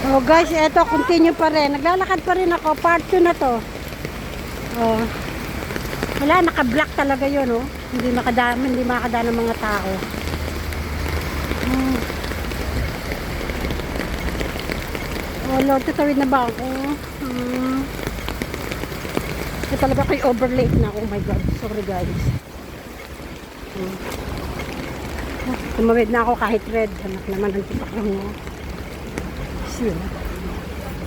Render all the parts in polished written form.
Oh guys, eto continue pa rin. Naglalakad pa rin ako. Part 2 na to. Oh. Wala, naka-block talaga 'yun, oh. Hindi makadaan ng mga tao. Oh Lord, tatawid na ba ako? Ito talaga ako'y overlate na. Oh my God. Sorry guys. Tumawid na ako kahit red. Anak naman ang tipak lang mo. See,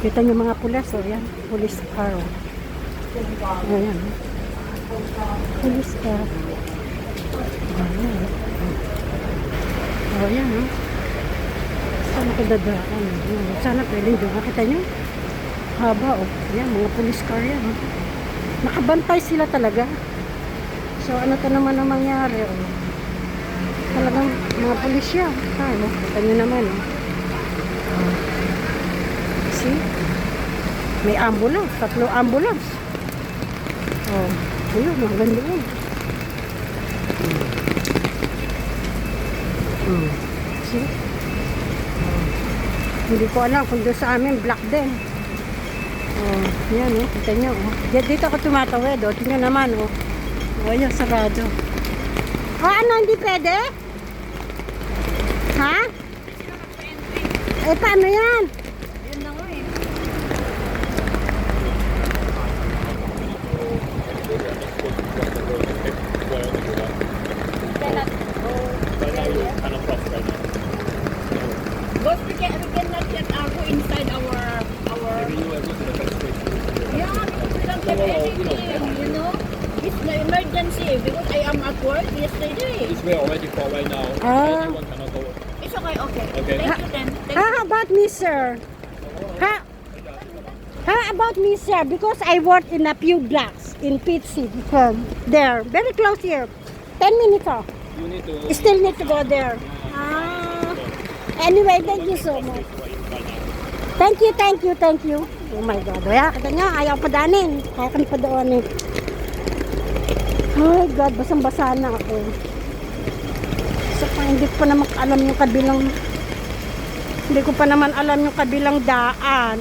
kita nyo mga pulis. Oh, yan. Police car. Oh, yan. Police car. Oh, yan. Oh. Saan ako dadaan? Sana pwedeng doon. Kita nyo? Haba. Oh. Yan, mga police car yan. Oh. Nakabantay sila talaga. So, ano to naman ang mangyari? Oh. Talagang mga pulisya. Ano? Kita nyo naman. Oh. See? May ambulance. 3 ambulance. Oh. Ayun, mga ganda yun. See? Hindi ko alam kung doon sa amin black din. Oh, yan oh, kita nyo oh. Dito ako tumatawid oh, tingnan naman oh. Oh, yan, sarado. Oh, ano, hindi pwede? Ha? Eh, paano yan? Yun na nga eh. But we cannot get go inside our yeah, because we don't have anything, you know. It's the emergency because I am at work yesterday. It's way already for right now. Ah. Anyone cannot go. It's okay, okay. Okay. Thank you then. Thank How about me, sir? How about me, sir? Because I work in a few blocks in Pittsy. There, very close here. 10 minutes off. You need to. Still need to go there. Ah. Anyway, thank you so much. Thank you, thank you, thank you. Oh my God. Kaya, kita nyo, ayaw padanin. Kaya kami padaanin. Oh my God, basang-basa na ako. So, hindi ko pa naman alam yung kabilang, hindi ko pa naman alam yung kabilang daan.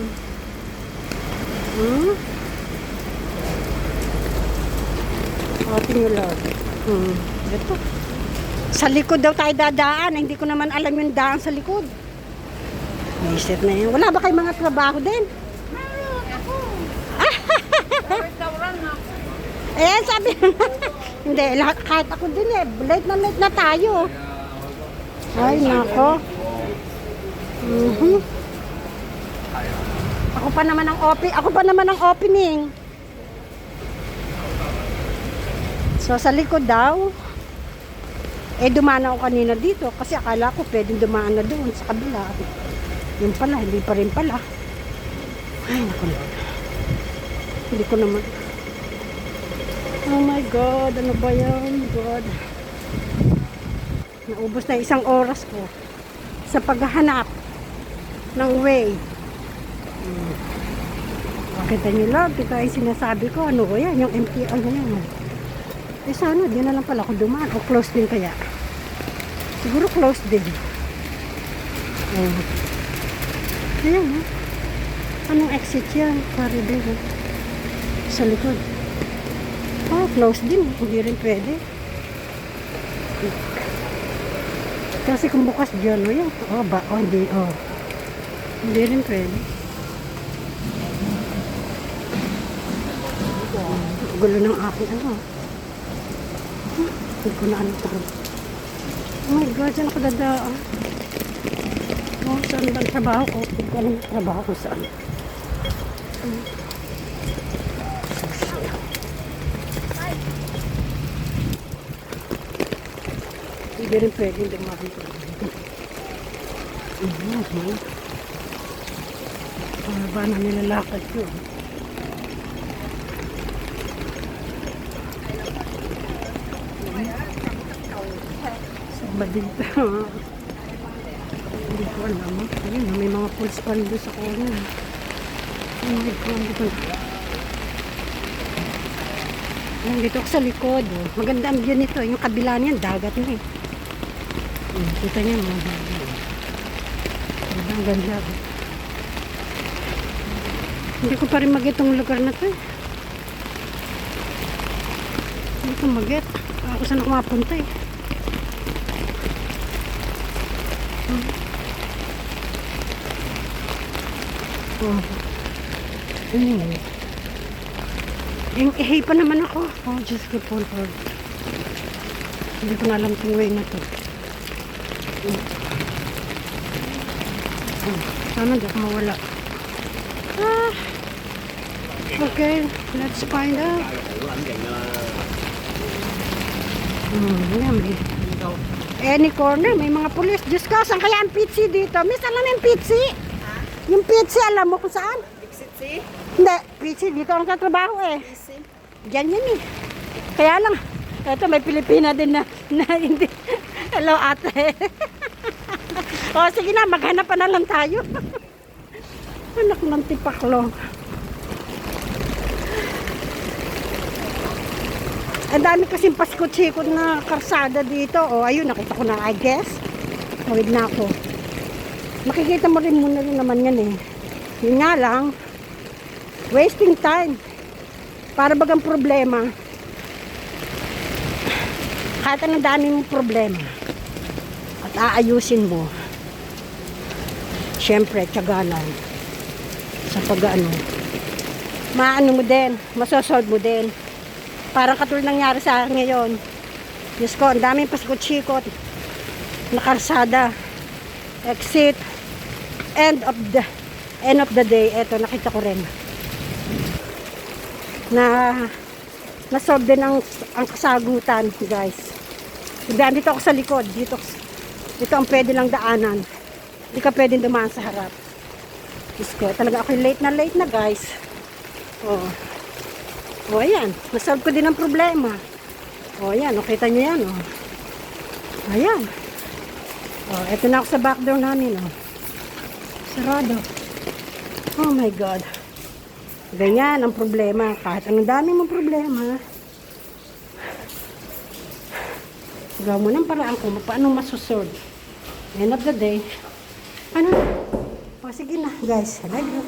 O, tingin lang. Ito. Sa likod daw tayo dadaan. Hindi ko naman alam yung daan sa likod. Isip na yun. Wala ba kayong mga trabaho din? restaurant na. Eh, sabi hindi, lahat, kahit ako din eh. Late na tayo. Ay, nako. Ako pa naman ang opening. So, sa likod daw, eh, dumaan ako kanina dito kasi akala ko pwedeng dumaan na doon sa kabila. Yun pala, hindi pa rin pala. Ay, naku Lord. Hindi ko naman. Oh my God, ano ba yan? God. Naubos na 1 oras ko sa paghahanap ng way. Kita nyo lang, ito ay sinasabi ko. Ano ko yan? Yung MTR na yan. Eh sana, di na lang pala ako dumaan. O close din kaya. Siguro close din. Ayan, ha? Anong exit yan? Pari din, ha? Sa likod. Oh, close din. Hindi rin pwede. Kasi kung bukas dyan, o yan. Oh, hindi, oh. Hindi rin pwede. Gulo ng aking ano. Hindi ko na ano ito. Oh my God, saan ako dadaan? Oh, saan ba ang trabaho ko? Hindi ko alam yung trabaho ko saan. Hindi rin pwede dumaan ko. Ba na nilalakad ko. Ba dito? Hindi ko alam. Ayun, may mga pulse pa rin doon sa corner. Hindi ko alam. Ayun, dito ako sa likod. Oh. Maganda ang view nito. Yung kabila niyan, dagat na eh. Kita niyo mga dagat. Ang ganda. Hindi ko pa rin mag-get tong lugar na to. Hindi ko mag-get. Ako saan ako mapunta eh. Oh. Ano yun? Ihay pa naman ako. Oh, just keep on hold. Hindi ko na alam itong way na to. Oh, sana di ako mawala. Ah. Okay, let's find out. Yan eh. Any corner, may mga pulis. Diyos ko, saan kaya ang pitsi dito? Miss, alam mo yung pitsi? Yung pitsi, alam mo kung saan? Exit Hindi, pitsi, dito ang katrabaho eh. Diyan yan eh. Kaya lang, eto may Pilipina din na hindi. Hello ate. O sige na, maghanap pa na lang tayo. Anak ng tipaklong. Ang dami kasing paskot-sikot na karsada dito. O ayun, nakita ko na I guess. Tawid na ako. Makikita mo rin muna rin naman yan eh. Yun nga lang, wasting time. Para bagang problema. Kahit anong dami mong problema. At aayusin mo. Siyempre, tiyaga lang. Sa pag-ano. Maano mo din. Masosolve mo din. Parang katulad nangyari sa akin ngayon. Diyos ko, ang daming pasikot-sikot. Nakarsada. Exit. End of the day. Eto, nakita ko rin. Na-solve din ang kasagutan, guys. Dito ako sa likod. Dito ang pwede lang daanan. Hindi ka pwedeng dumaan sa harap. Diyos ko, talaga ako late na, guys. Oh. O, ayan. Nasolve ko din ang problema. O, ayan. O, kita nyo yan, o. Ayan. O, eto na ako sa back door namin, o. Sarado. Oh my God. Ganyan ang problema. Kahit anong dami mong problema, gawa mo ng paraan kung paano masusord. End of the day, ano? O, sige na, guys. I love you.